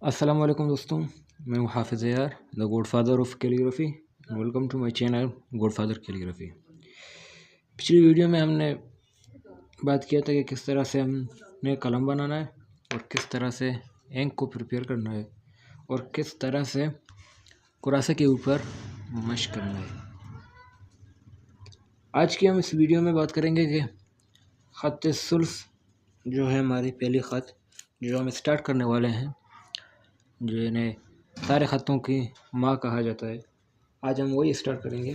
अस्सलाम वालेकुम दोस्तों, मैं हूँ हाफिज़ यार the godfather of calligraphy. Welcome to my channel godfather calligraphy. पिछली वीडियो में हमने बात किया था कि किस तरह से हमने कलम बनाना है और किस तरह से इंक को प्रिपेयर करना है और किस तरह से कुरासे के ऊपर मश्क करना है। आज की हम इस वीडियो में बात करेंगे कि ख़त सुल्स जो है हमारी पहली ख़त जो हम स्टार्ट करने वाले हैं, जिन्हें सारे ख़तों की माँ कहा जाता है। आज हम वही स्टार्ट करेंगे।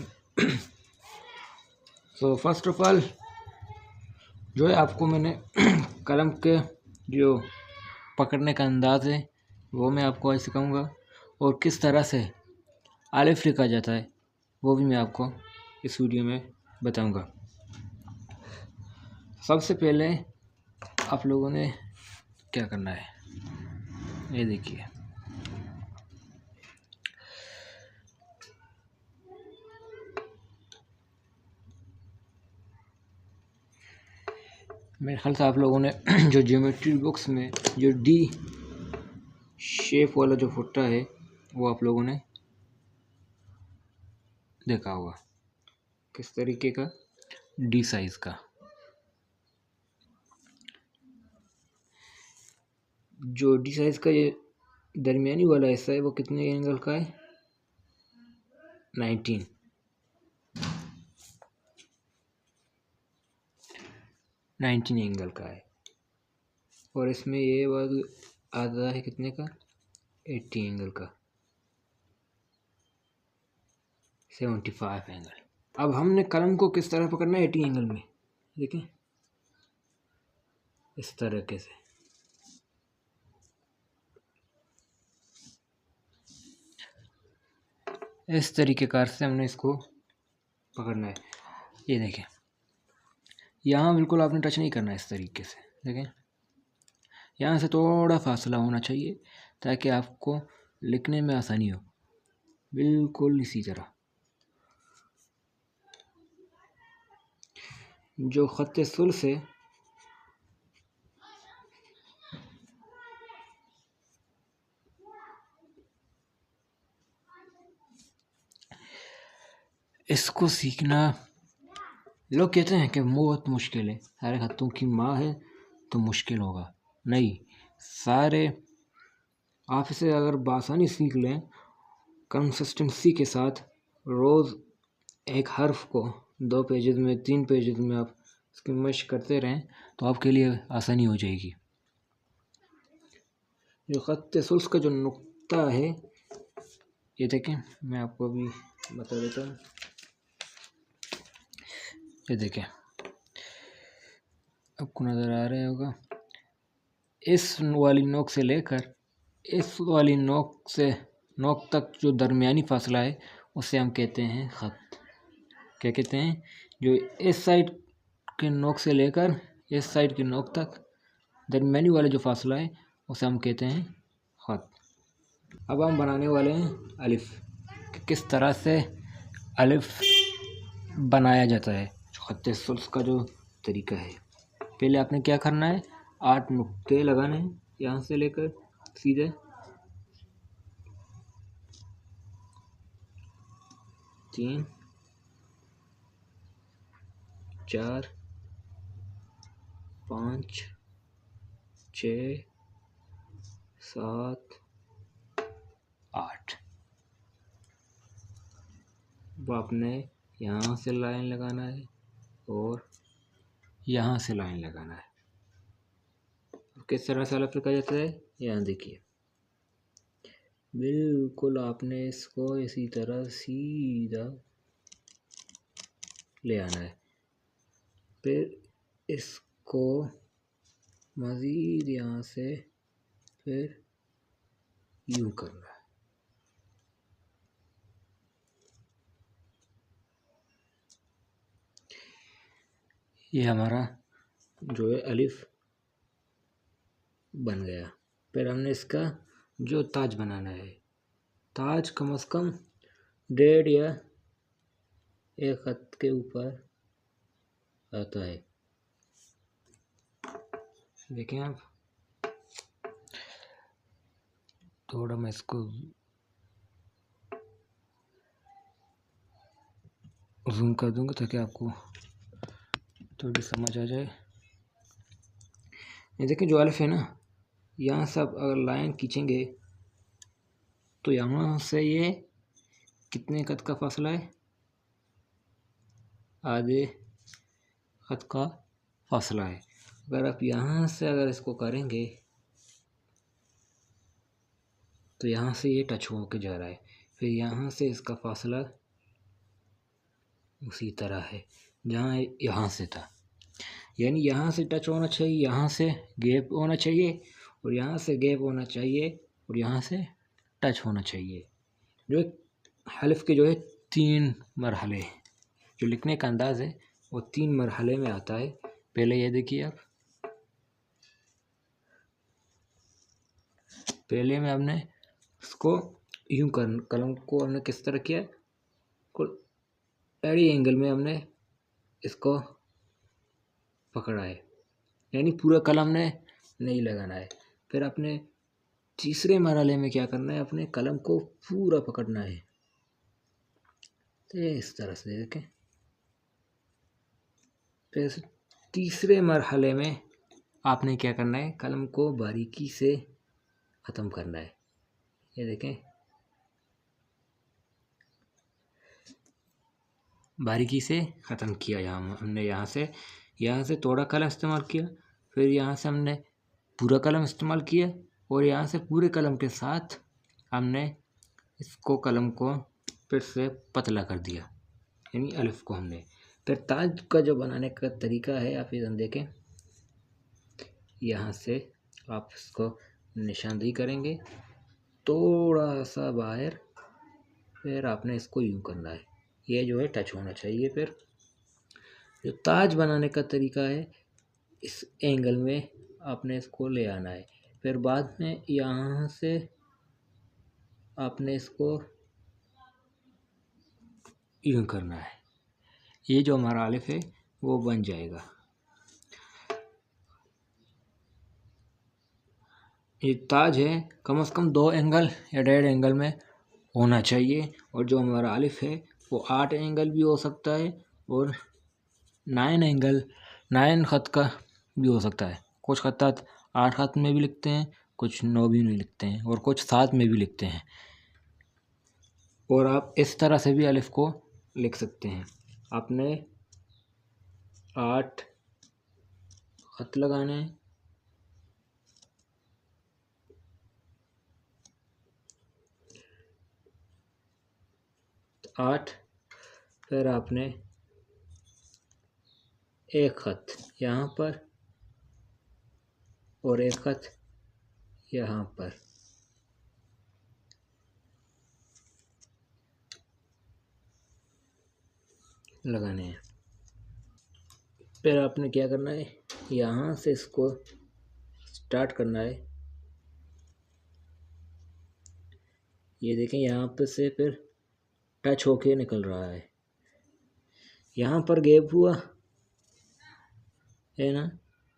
सो फर्स्ट ऑफ ऑल जो है आपको मैंने कलम के जो पकड़ने का अंदाज़ है वो मैं आपको आज सिखाऊंगा और किस तरह से अलिफ लिखा जाता है वो भी मैं आपको इस वीडियो में बताऊंगा। सबसे पहले आप लोगों ने क्या करना है, ये देखिए। मेरे ख्याल से आप लोगों ने जो ज्योमेट्री बॉक्स में जो डी शेप वाला जो फुट्टा है वो आप लोगों ने देखा होगा, किस तरीके का डी साइज का। जो डी साइज का ये दरमियानी वाला हिस्सा है वो कितने एंगल का है? 19 एंगल का है। और इसमें ये वाला आता है कितने का? 80 एंगल का, 75 एंगल। अब हमने कलम को किस तरह पकड़ना है 80 एंगल में, देखें इस तरीके से। इस तरीके कार से हमने इसको पकड़ना है। ये देखें, यहाँ बिल्कुल आपने टच नहीं करना है। इस तरीके से देखें, यहाँ से थोड़ा फासला होना चाहिए ताकि आपको लिखने में आसानी हो। बिल्कुल इसी तरह जो ख़त सुल्स है इसको सीखना लोग कहते हैं कि बहुत मुश्किल है, सारे ख़तों की माँ है तो मुश्किल होगा। नहीं, सारे आप इसे अगर बासानी सीख लें कंसिस्टेंसी के साथ, रोज़ एक हर्फ को 2 पेजेस में 3 पेजेस में आप इसकी मशक करते रहें तो आपके लिए आसानी हो जाएगी। जो ख़त सुल्स का जो नुक्ता है ये देखें, मैं आपको अभी बता देता हूँ। ये देखें, आपको नज़र आ रहा होगा, इस वाली नोक से लेकर इस वाली नोक तक जो दरमियानी फासला है उसे हम कहते हैं ख़त। क्या कहते हैं? जो इस साइड के नोक से लेकर इस साइड की नोक तक दरमियानी वाला जो फासला है उसे हम कहते हैं ख़त। अब हम बनाने वाले हैं अलिफ, कि किस तरह से अलिफ बनाया जाता है। ख़त सुल्स का जो तरीका है, पहले आपने क्या करना है, 8 नुक्ते लगाने हैं यहाँ से लेकर सीधे 3 4 5 6 7 8। वो आपने यहाँ से लाइन लगाना है और यहाँ से लाइन लगाना है। किस तरह से अलिफ लिखा जाता है यहाँ देखिए, बिल्कुल आपने इसको इसी तरह सीधा ले आना है। फिर इसको मज़ीद यहाँ से फिर यूँ करना है। ये हमारा जो है अलिफ बन गया। फिर हमने इसका जो ताज बनाना है, ताज कम से कम 1.5 या 1 ख़त के ऊपर आता है। देखें आप, थोड़ा मैं इसको जूम कर दूंगा ताकि आपको थोड़ी समझ आ जाए। ये देखिए जो अलिफ है ना, यहाँ से आप अगर लाइन खींचेंगे तो यहाँ से ये कितने कद का फासला है, आधे कद का फासला है। अगर आप यहाँ से अगर इसको करेंगे तो यहाँ से ये टच हो के जा रहा है, फिर यहाँ से इसका फासला उसी तरह है जहाँ यहाँ से था, यानी यहाँ से टच होना चाहिए, यहाँ से गैप होना चाहिए, और यहाँ से गैप होना चाहिए, और यहाँ से टच होना चाहिए। जो हल्फ के जो है 3 मरहले, जो लिखने का अंदाज़ है वो 3 मरहले में आता है। पहले ये देखिए आप, पहले में हमने इसको यूं कर, कलम को हमने किस तरह किया, एडी एंगल में हमने इसको पकड़ा है, यानी पूरा कलम ने नहीं लगाना है। फिर अपने तीसरे मरहले में क्या करना है, अपने कलम को पूरा पकड़ना है, तो इस तरह से देखें। फिर तीसरे मरहले में आपने क्या करना है, कलम को बारीकी से ख़त्म करना है। ये देखें, बारीकी से ख़त्म किया। यहाँ हमने यहाँ से थोड़ा कलम इस्तेमाल किया, फिर यहाँ से हमने पूरा कलम इस्तेमाल किया, और यहाँ से पूरे कलम के साथ हमने इसको कलम को फिर से पतला कर दिया, यानी अलिफ को हमने। फिर ताज का जो बनाने का तरीका है आप इधर देखें, यहाँ से आप इसको निशानदेही करेंगे थोड़ा सा बाहर, फिर आपने इसको यूँ करना है, ये जो है टच होना चाहिए। फिर जो ताज बनाने का तरीका है, इस एंगल में आपने इसको ले आना है, फिर बाद में यहाँ से आपने इसको यूँ करना है, ये जो हमारा अलिफ है वो बन जाएगा। ये ताज है कम से कम 2 एंगल या 1.5 एंगल में होना चाहिए, और जो हमारा अलिफ है वो 8 एंगल भी हो सकता है, और 9 ख़त का भी हो सकता है। कुछ ख़त्तात 8 ख़त में भी लिखते हैं, कुछ 9 भी नहीं लिखते हैं, और कुछ 7 में भी लिखते हैं। और आप इस तरह से भी अलिफ को लिख सकते हैं। आपने 8 ख़त लगाने हैं, तो 8, फिर आपने 1 ख़त यहाँ पर और 1 ख़त यहाँ पर लगाने हैं। फिर आपने क्या करना है, यहाँ से इसको स्टार्ट करना है। ये देखें यहाँ पे से फिर टच होके निकल रहा है, यहाँ पर गैप हुआ है ना,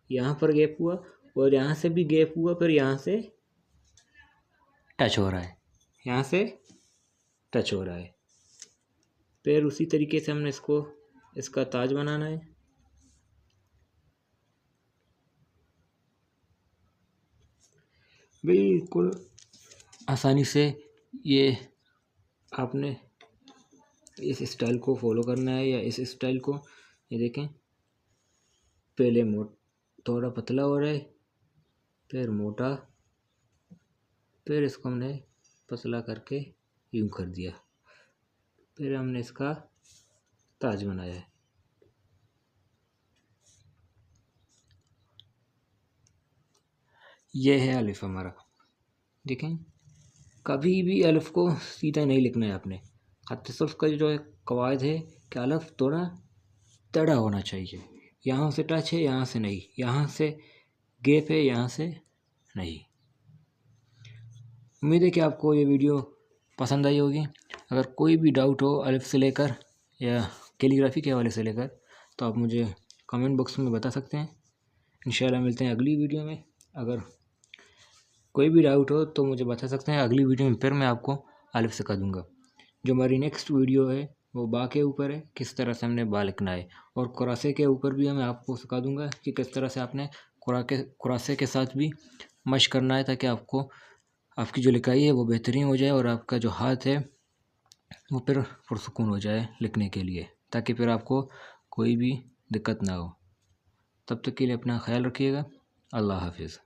यहाँ पर गैप हुआ, और यहाँ से भी गैप हुआ, फिर यहाँ से टच हो रहा है, यहाँ से टच हो रहा है। फिर उसी तरीके से हमने इसका ताज बनाना है। बिल्कुल आसानी से ये आपने इस स्टाइल को फॉलो करना है, या इस स्टाइल को। ये देखें, पहले थोड़ा पतला हो रहा है, फिर मोटा, फिर इसको हमने पतला करके यूँ कर दिया, फिर हमने इसका ताज बनाया है। ये है अलिफ हमारा। देखें, कभी भी अलिफ को सीधा नहीं लिखना है आपने। खत सल्फ का जो कवायद है कि अलिफ थोड़ा टेढ़ा होना चाहिए, यहाँ से टच है, यहाँ से नहीं, यहाँ से गैप है, यहाँ से नहीं। उम्मीद है कि आपको ये वीडियो पसंद आई होगी। अगर कोई भी डाउट हो अलिफ से लेकर या कैलीग्राफी के हवाले से लेकर, तो आप मुझे कमेंट बॉक्स में बता सकते हैं। इंशाल्लाह मिलते हैं अगली वीडियो में। अगर कोई भी डाउट हो तो मुझे बता सकते हैं, अगली वीडियो में फिर मैं आपको अलिफ सिखा दूँगा। जो हमारी नेक्स्ट वीडियो है वो बा के ऊपर है, किस तरह से हमने बा लिखना है, और कुरासे के ऊपर भी मैं आपको सिखा दूँगा कि किस तरह से आपने कुरासे के साथ भी मश्क करना है, ताकि आपकी जो लिखाई है वो बेहतरीन हो जाए और आपका जो हाथ है वो फिर पुरसुकून हो जाए लिखने के लिए, ताकि फिर आपको कोई भी दिक्कत ना हो। तब तक के लिए अपना ख्याल रखिएगा। अल्लाह हाफिज़।